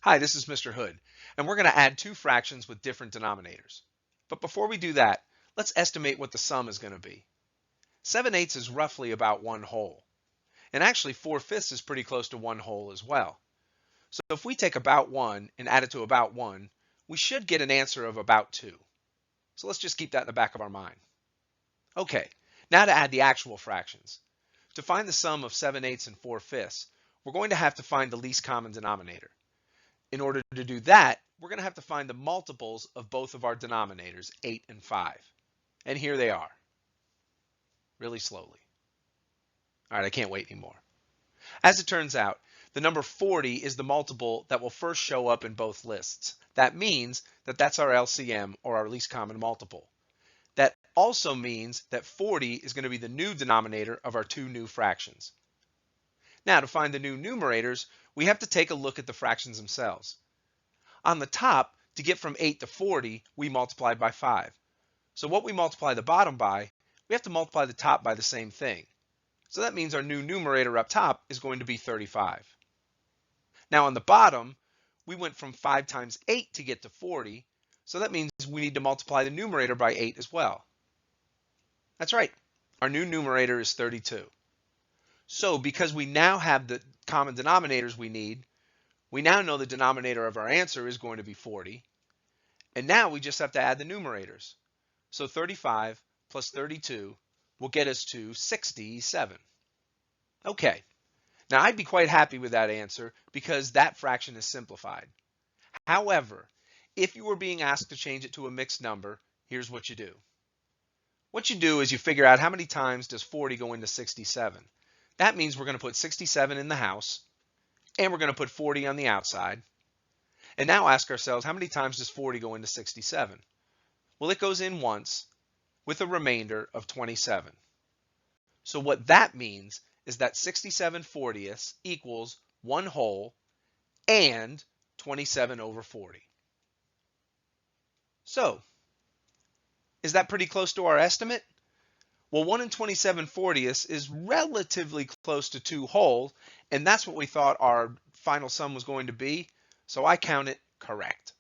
Hi, this is Mr. Hood, and we're going to add two fractions with different denominators. But before we do that, let's estimate what the sum is going to be. 7/8 is roughly about 1 whole. And actually 4/5 is pretty close to 1 whole as well. So if we take about 1 and add it to about 1, we should get an answer of about 2. So let's just keep that in the back of our mind. Okay, now to add the actual fractions. To find the sum of 7/8 and 4/5, we're going to have to find the least common denominator. In order to do that, we're going to have to find the multiples of both of our denominators, 8 and 5. And here they are, really slowly. All right, I can't wait anymore. As it turns out, the number 40 is the multiple that will first show up in both lists. That means that that's our LCM, or our least common multiple. That also means that 40 is going to be the new denominator of our two new fractions. Now, to find the new numerators, we have to take a look at the fractions themselves. On the top, to get from 8 to 40, we multiplied by 5. So what we multiply the bottom by, we have to multiply the top by the same thing. So that means our new numerator up top is going to be 35. Now on the bottom, we went from 5 times 8 to get to 40. So that means we need to multiply the numerator by 8 as well. That's right. Our new numerator is 32. So because we now have the common denominators we now know the denominator of our answer is going to be 40. And now we just have to add the numerators. So 35 plus 32 will get us to 67. Okay, now I'd be quite happy with that answer because that fraction is simplified. However, if you were being asked to change it to a mixed number, here's what you do. What you do is you figure out how many times does 40 go into 67. That means we're going to put 67 in the house, and we're going to put 40 on the outside. And now ask ourselves, how many times does 40 go into 67? Well, it goes in once with a remainder of 27. So what that means is that 67/40 equals 1 whole and 27 over 40. So, is that pretty close to our estimate? Well, 1 and 27/40 is relatively close to 2 whole, and that's what we thought our final sum was going to be, so I count it correct.